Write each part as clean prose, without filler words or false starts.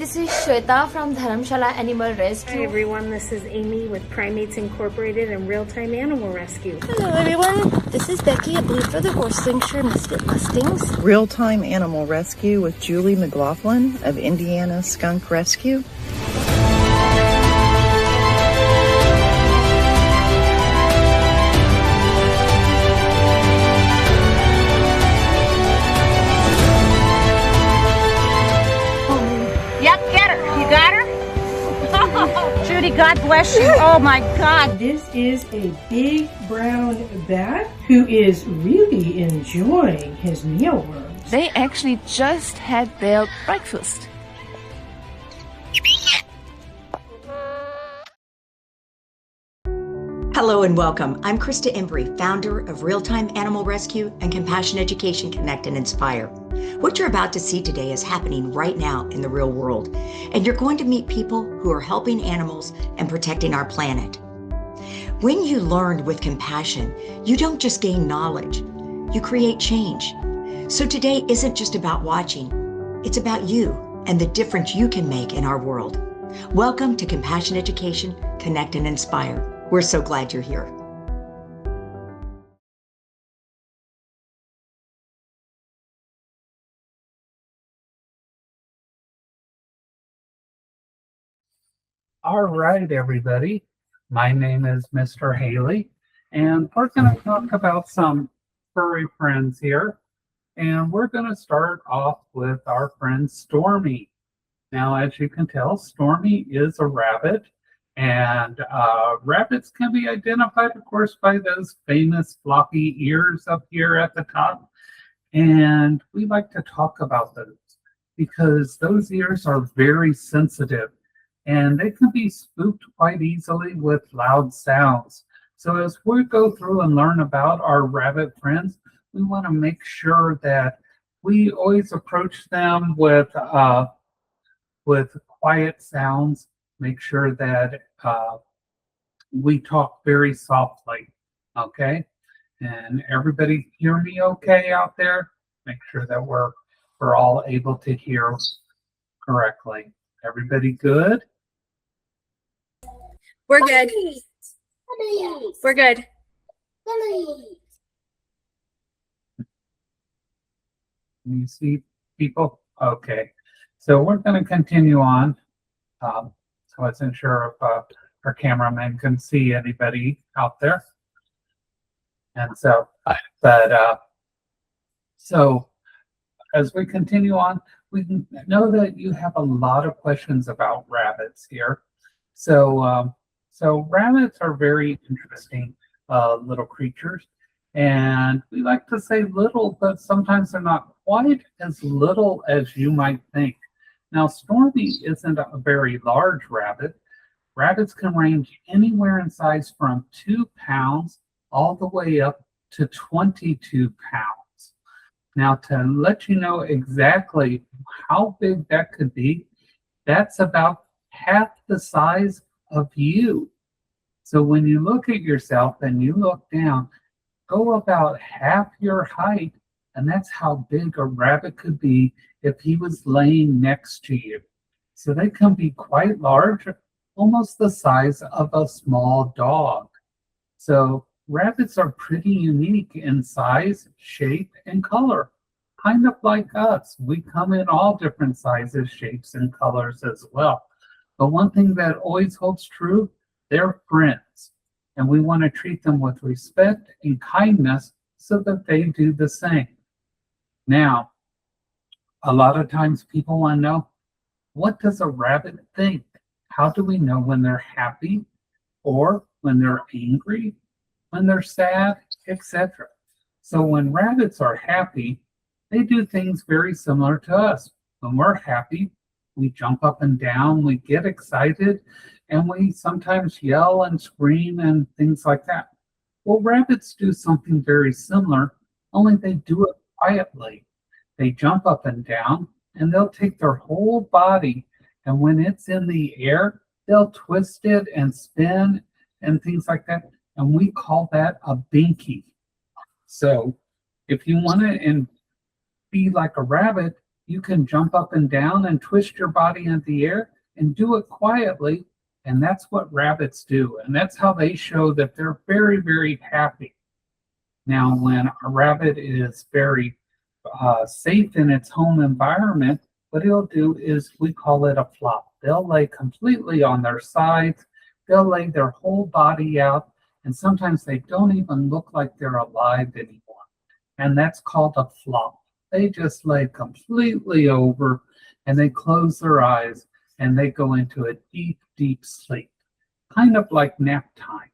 this is Shweta from Dharamshala Animal Rescue. Hi everyone, this is Amy with Primates Incorporated and ReelTime Animal Rescue. Hello everyone, this is Becky, a Blue for the Horse-Linkshire Misfit Mustangs. ReelTime Animal Rescue with Julie McLaughlin of Indiana Skunk Rescue. Yep, get her. You got her? Judy, God bless you. Oh my God. This is a big brown bat who is really enjoying his mealworms. They actually just had their breakfast. Hello and welcome. I'm Krista Embry, founder of ReelTime Animal Rescue and Compassion Education Connect and Inspire. What you're about to see today is happening right now in the real world, and you're going to meet people who are helping animals and protecting our planet. When you learn with compassion, you don't just gain knowledge, you create change. So today isn't just about watching, it's about you and the difference you can make in our world. Welcome to Compassion Education Connect and Inspire. We're so glad you're here. All right, everybody. My name is Mr. Haley, and we're going to talk about some furry friends here. And we're going to start off with our friend Stormy. Now, as you can tell, Stormy is a rabbit. And rabbits can be identified, of course, by those famous floppy ears up here at the top. And we like to talk about those because those ears are very sensitive and they can be spooked quite easily with loud sounds. So as we go through and learn about our rabbit friends, we want to make sure that we always approach them with quiet sounds. Make sure that we talk very softly, okay? And everybody hear me okay out there? Make sure that we're all able to hear correctly. Everybody good? We're good. We're good. Can you see people? Okay. So we're going to continue on. I wasn't sure if our cameraman can see anybody out there. And so, so as we continue on, we know that you have a lot of questions about rabbits here. So, so rabbits are very interesting little creatures. And we like to say little, but sometimes they're not quite as little as you might think. Now, Stormy isn't a very large rabbit. Rabbits can range anywhere in size from 2 pounds all the way up to 22 pounds. Now, to let you know exactly how big that could be, that's about half the size of you. So when you look at yourself and you look down, go about half your height, and that's how big a rabbit could be if he was laying next to you. So they can be quite large, almost the size of a small dog. So rabbits are pretty unique in size, shape, and color, kind of like us. We come in all different sizes, shapes, and colors as well. But one thing that always holds true, they're friends. And we want to treat them with respect and kindness so that they do the same. Now, a lot of times people want to know, what does a rabbit think? How do we know when they're happy or when they're angry, when they're sad, etc.? So when rabbits are happy, they do things very similar to us. When we're happy, we jump up and down, we get excited, and we sometimes yell and scream and things like that. Well, rabbits do something very similar, only they do it quietly. They jump up and down, and they'll take their whole body, and when it's in the air, they'll twist it and spin and things like that, and we call that a binky. So if you want to be like a rabbit, You can jump up and down and twist your body in the air and do it quietly. And that's what rabbits do. And that's how they show that they're very, very happy. Now, when a rabbit is very safe in its home environment, what he'll do is we call it a flop. They'll lay completely on their sides. They'll lay their whole body out. And sometimes they don't even look like they're alive anymore. And that's called a flop. They just lay completely over and they close their eyes and they go into a deep, deep sleep, kind of like nap time.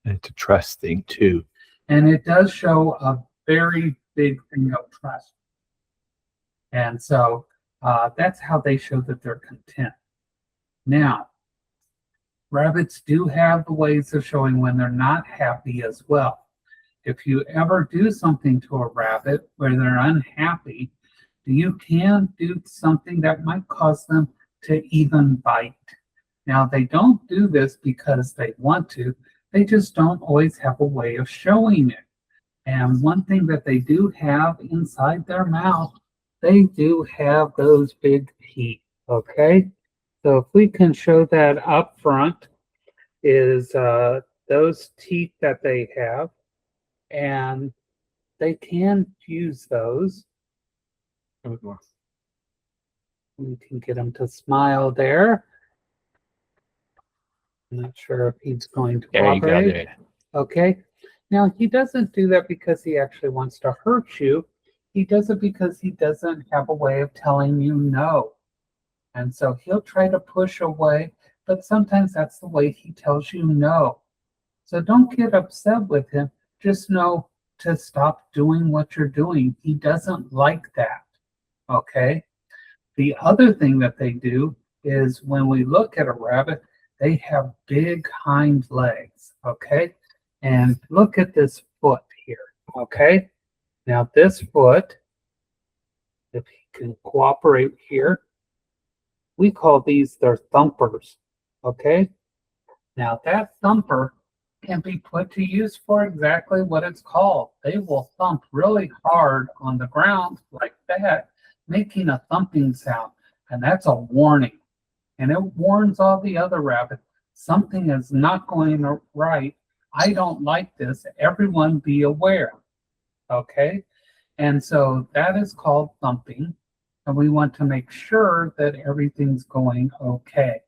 And it's a trust thing too. And it does show a very big thing of trust. And so that's how they show that they're content. Now, rabbits do have the ways of showing when they're not happy as well. If you ever do something to a rabbit where they're unhappy, you can do something that might cause them to even bite. Now, they don't do this because they want to. They just don't always have a way of showing it. And one thing that they do have inside their mouth, they do have those big teeth, okay? So if we can show that up front is those teeth that they have, and they can use those. We can get him to smile there. I'm not sure if he's going to cooperate. Yeah, you got it. Okay. Now, he doesn't do that because he actually wants to hurt you. He does it because he doesn't have a way of telling you no. And so he'll try to push away, but sometimes that's the way he tells you no. So don't get upset with him. Just know to stop doing what you're doing. He doesn't like that. Okay? The other thing that they do is when we look at a rabbit, they have big hind legs. Okay? And look at this foot here. Okay? Now this foot, if he can cooperate here, we call these their thumpers. Okay? Now that thumper can be put to use for exactly what it's called. They will thump really hard on the ground like that, making a thumping sound. And that's a warning. And it warns all the other rabbits, something is not going right. I don't like this. Everyone be aware. Okay? And so that is called thumping. And we want to make sure that everything's going okay.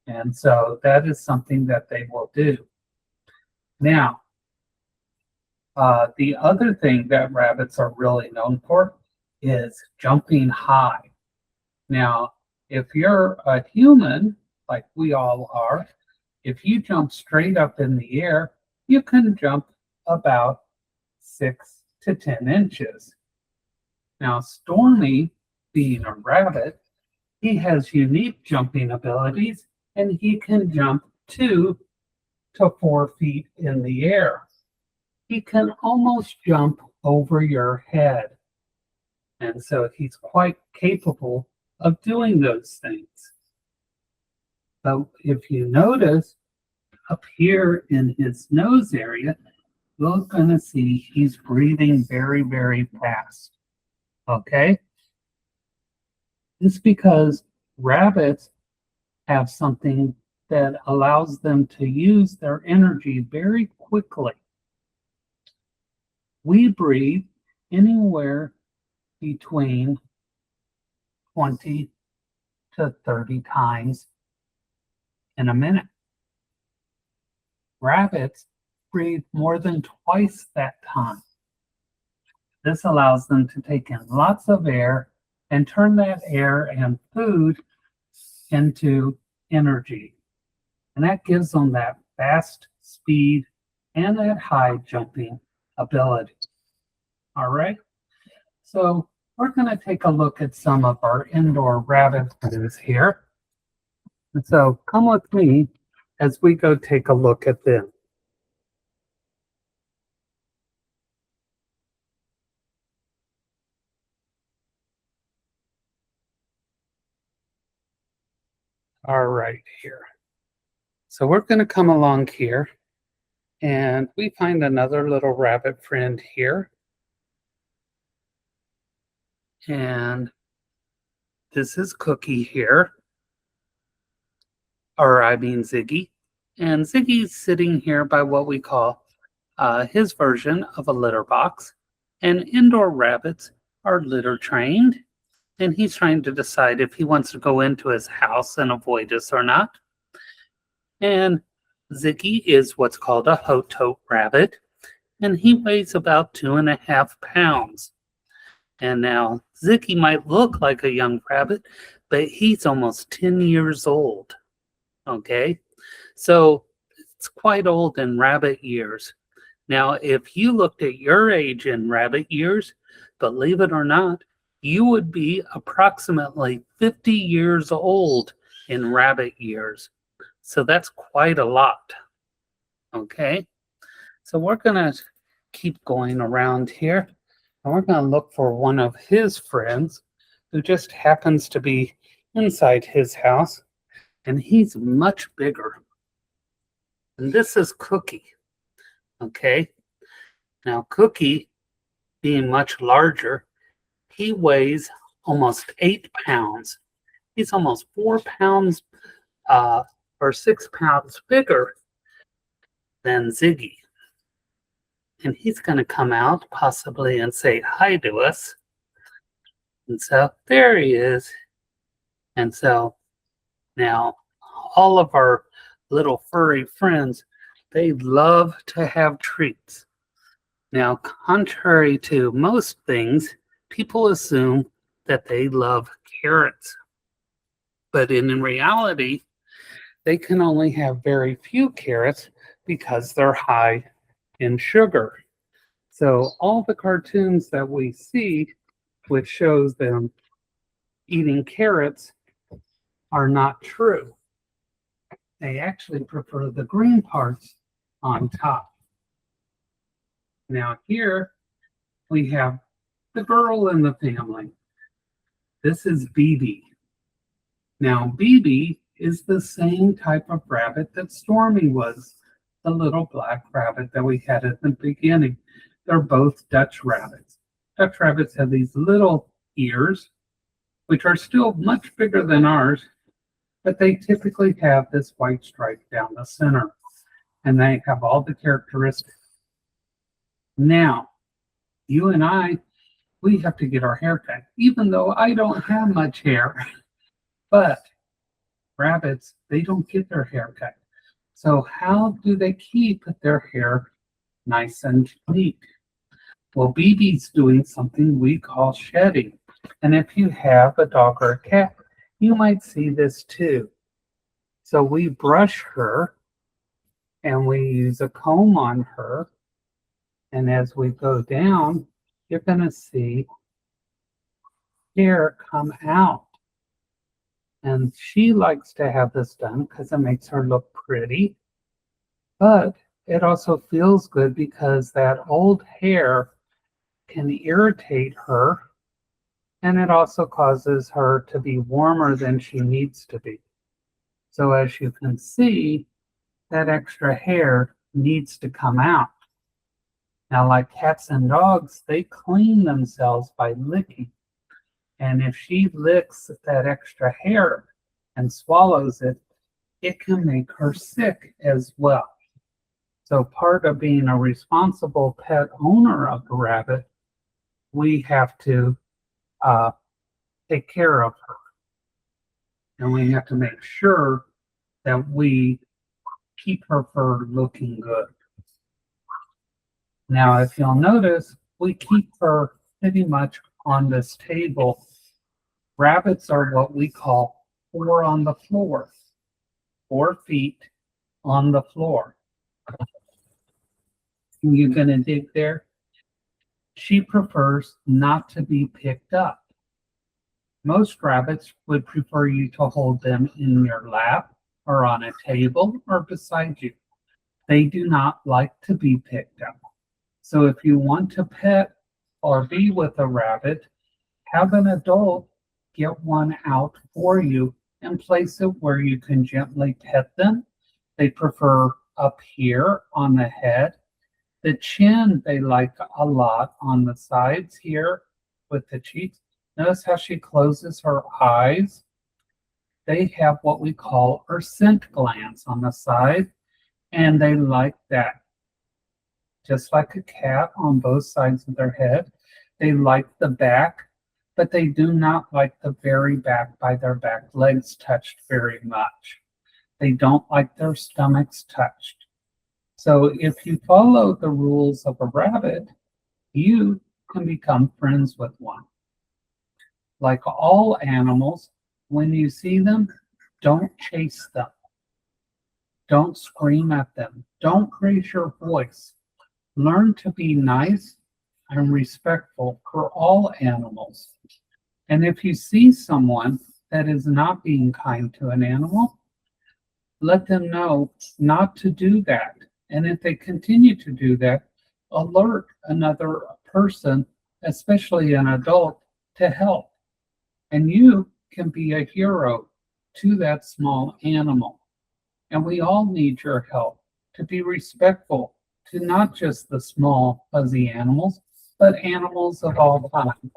And so that is something that they will do. Now, the other thing that rabbits are really known for is jumping high. Now, if you're a human, like we all are, if you jump straight up in the air, you can jump about 6 to 10 inches. Now, Stormy, being a rabbit, he has unique jumping abilities, and he can jump 2 to 4 feet in the air. He can almost jump over your head. And so he's quite capable of doing those things. So if you notice up here in his nose area, you're going to see he's breathing very, very fast. Okay? It's because rabbits have something that allows them to use their energy very quickly. We breathe anywhere between 20 to 30 times in a minute. Rabbits breathe more than twice that time. This allows them to take in lots of air and turn that air and food into energy. And that gives them that fast speed and that high jumping ability. All right. So we're going to take a look at some of our indoor rabbit zoos here. And so come with me as we go take a look at them. All right, here. So we're going to come along here, and we find another little rabbit friend here. And This is Cookie here, or I mean Ziggy. And Ziggy's sitting here by what we call his version of a litter box. And indoor rabbits are litter trained. And he's trying to decide if he wants to go into his house and avoid us or not. And Ziggy is what's called a hotot rabbit. And he weighs about 2.5 pounds. And now Ziggy might look like a young rabbit, but he's almost 10 years old. Okay? So it's quite old in rabbit years. Now, if you looked at your age in rabbit years, believe it or not, you would be approximately 50 years old in rabbit years. So that's quite a lot. Okay? So we're going to keep going around here. And we're going to look for one of his friends who just happens to be inside his house. And he's much bigger. And this is Cookie. Okay? Now, Cookie, being much larger, he weighs almost 8 pounds. He's almost 4 pounds or 6 pounds bigger than Ziggy. And he's going to come out possibly and say hi to us. And so there he is. And so now all of our little furry friends, they love to have treats. Now, contrary to most things, people assume that they love carrots. But in reality, they can only have very few carrots because they're high in sugar. So all the cartoons that we see, which shows them eating carrots, are not true. They actually prefer the green parts on top. Now here we have the girl in the family. This is BB. Now BB is the same type of rabbit that Stormy was, the little black rabbit that we had at the beginning. They're both Dutch rabbits. Dutch rabbits have these little ears, which are still much bigger than ours, but they typically have this white stripe down the center, and they have all the characteristics. Now, you and I, we have to get our hair cut, even though I don't have much hair. But rabbits, they don't get their hair cut. So how do they keep their hair nice and neat? Well, BB's doing something we call shedding. And if you have a dog or a cat, you might see this too. So we brush her and we use a comb on her. And as we go down, you're going to see hair come out. And she likes to have this done because it makes her look pretty. But it also feels good because that old hair can irritate her. And it also causes her to be warmer than she needs to be. So as you can see, that extra hair needs to come out. Now, like cats and dogs, they clean themselves by licking. And if she licks that extra hair and swallows it, it can make her sick as well. So part of being a responsible pet owner of the rabbit, we have to take care of her. And we have to make sure that we keep her fur looking good. Now, if you'll notice, we keep her pretty much on this table. Rabbits are what we call 4 on the floor, 4 feet on the floor. You gonna dig there? She prefers not to be picked up. Most rabbits would prefer you to hold them in your lap or on a table or beside you. They do not like to be picked up. So if you want to pet or be with a rabbit, have an adult get one out for you and place it where you can gently pet them. They prefer up here on the head. The chin they like a lot on the sides here with the cheeks. Notice how she closes her eyes. They have what we call our scent glands on the side, and they like that. Just like a cat on both sides of their head, they like the back, but they do not like the very back by their back legs touched very much. They don't like their stomachs touched. So if you follow the rules of a rabbit, you can become friends with one. Like all animals, when you see them, don't chase them. Don't scream at them. Don't raise your voice. Learn to be nice and respectful for all animals. And if you see someone that is not being kind to an animal, let them know not to do that. And if they continue to do that, alert another person, especially an adult, to help. And you can be a hero to that small animal. And we all need your help to be respectful to not just the small fuzzy animals, but animals of all kinds.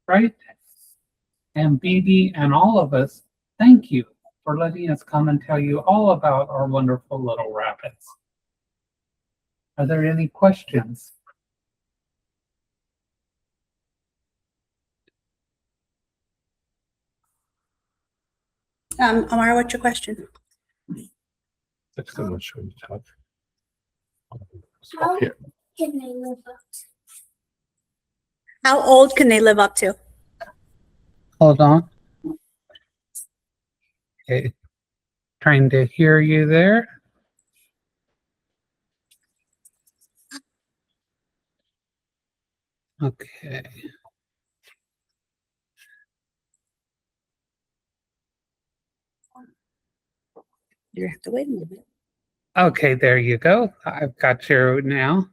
Right? And BB and all of us, thank you for letting us come and tell you all about our wonderful little rabbits. Are there any questions? Amara, what's your question? That's so much when you talk. How Up here. can they live up to? How old can they live up to? Hold on. Okay. Trying to hear you there. Okay. You have to wait a minute. Okay, there you go. I've got you now.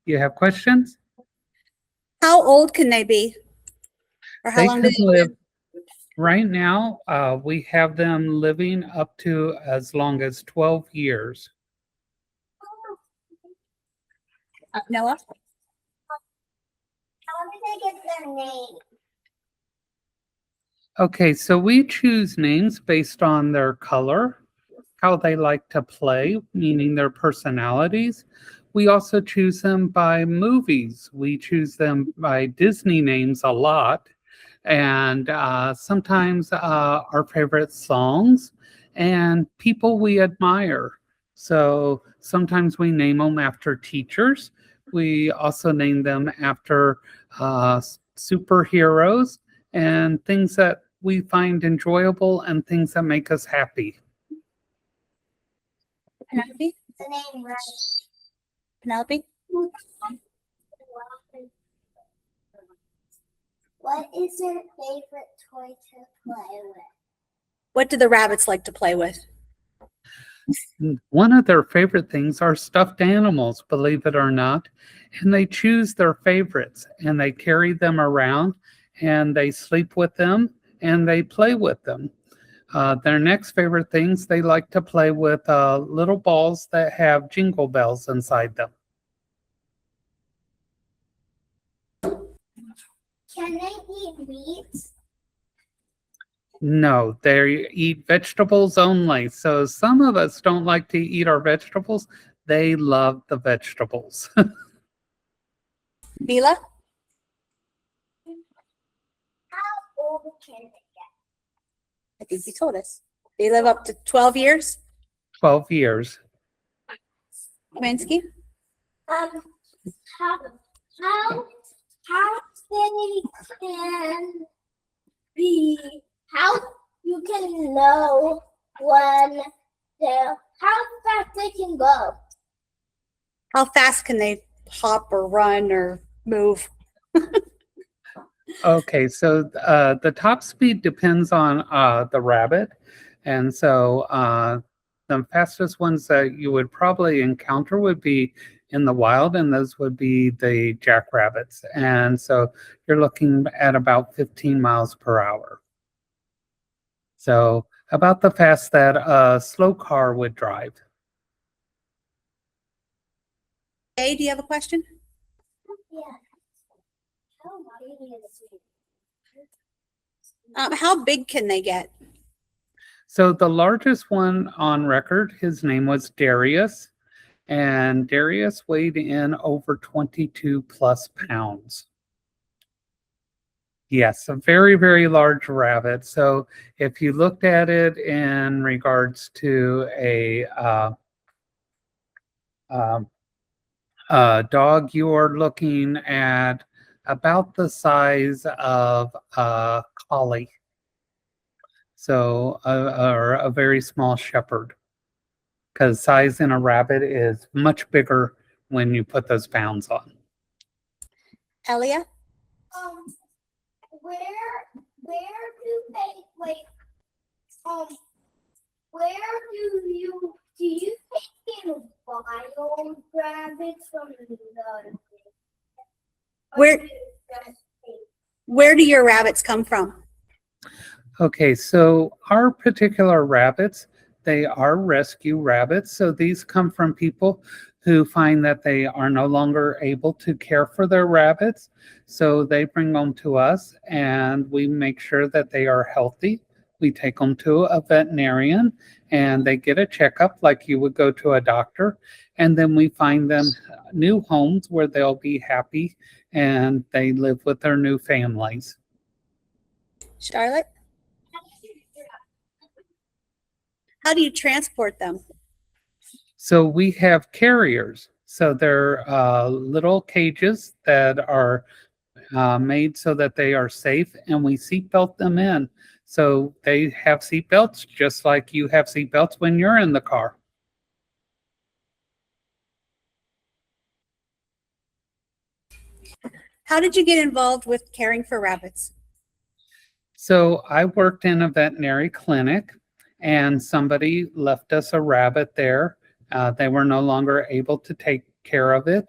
You have questions? How old can they be? Or how They long do could they live. Right now, we have them living up to as long as 12 years. Noah? How did they get their name? Okay, so we choose names based on their color, how they like to play, meaning their personalities. We also choose them by movies. We choose them by Disney names a lot, and sometimes our favorite songs and people we admire. So sometimes we name them after teachers. We also name them after superheroes and things that we find enjoyable and things that make us happy. Penelope? The name right. Penelope? What is their favorite toy to play with? What do the rabbits like to play with? One of their favorite things are stuffed animals, believe it or not. And they choose their favorites and they carry them around and they sleep with them and they play with them. Their next favorite things, they like to play with little balls that have jingle bells inside them. Can they eat meat? No, they eat vegetables only. So some of us don't like to eat our vegetables. They love the vegetables. Mila? How old can they get? I think you told us. They live up to 12 years? 12 years. Minsky? How they can be, how you can know when they're, how fast they can go. How fast can they hop or run or move? Okay, so the top speed depends on the rabbit. And so the fastest ones that you would probably encounter would be in the wild, and those would be the jackrabbits. And so you're looking at about 15 miles per hour. So about the fast that a slow car would drive. Jay, do you have a question? Yeah. How big can they get? So the largest one on record, his name was Darius, and Darius weighed in over 22 plus pounds. Yes, a very, very large rabbit. So if you looked at it in regards to a dog, you are looking at about the size of a collie. So or a very small shepherd, because size in a rabbit is much bigger when you put those pounds on. Elia? Where do they where do you take in wild rabbits from the Where do your rabbits come from? Okay, so our particular rabbits, they are rescue rabbits. So these come from people who find that they are no longer able to care for their rabbits. So they bring them to us and we make sure that they are healthy. We take them to a veterinarian and they get a checkup like you would go to a doctor. And then we find them new homes where they'll be happy and they live with their new families. Charlotte? How do you transport them? So we have carriers. So they're little cages that are made so that they are safe, and we seatbelt them in. So they have seatbelts just like you have seatbelts when you're in the car. How did you get involved with caring for rabbits? So I worked in a veterinary clinic and somebody left us a rabbit there. They were no longer able to take care of it.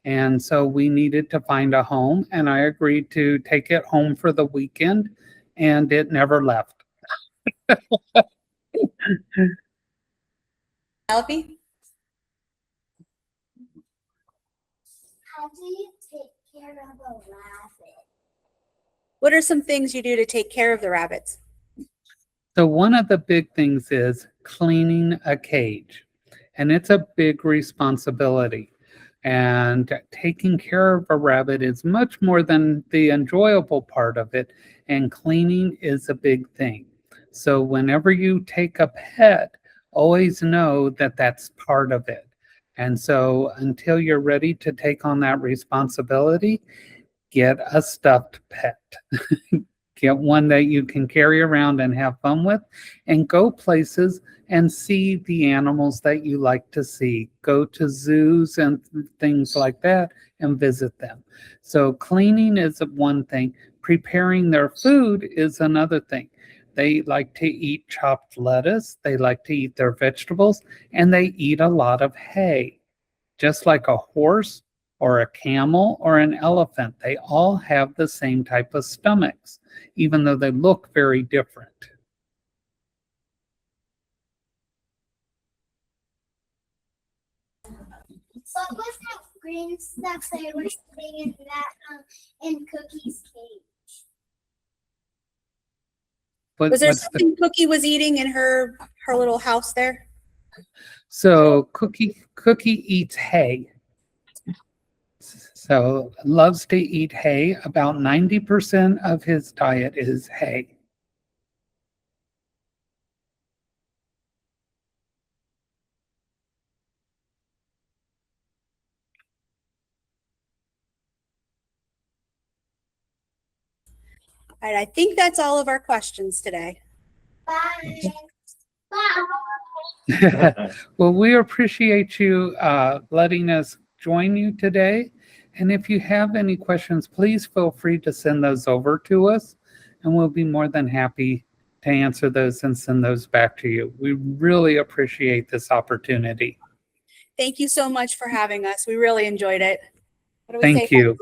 And so we needed to find a home, and I agreed to take it home for the weekend, and it never left. Penelope? How do you take care of a rabbit? What are some things you do to take care of the rabbits? So one of the big things is cleaning a cage, and it's a big responsibility. And taking care of a rabbit is much more than the enjoyable part of it, and cleaning is a big thing. So whenever you take a pet, always know that that's part of it. And so until you're ready to take on that responsibility, get a stuffed pet. Get one that you can carry around and have fun with, and go places and see the animals that you like to see. Go to zoos and things like that and visit them. So cleaning is one thing. Preparing their food is another thing. They like to eat chopped lettuce. They like to eat their vegetables, and they eat a lot of hay. Just like a horse or a camel or an elephant, they all have the same type of stomachs, even though they look very different. What was that green stuff they were sitting in that in Cookie's cage? Was there something Cookie was eating in her little house there? So Cookie eats hay. So loves to eat hay. About 90% of his diet is hay. All right, I think that's all of our questions today. Bye. Bye. Well, we appreciate you letting us join you today. And if you have any questions, please feel free to send those over to us, and we'll be more than happy to answer those and send those back to you. We really appreciate this opportunity. Thank you so much for having us. We really enjoyed it. Thank you.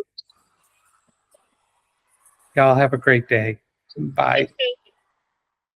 Y'all have a great day. Bye.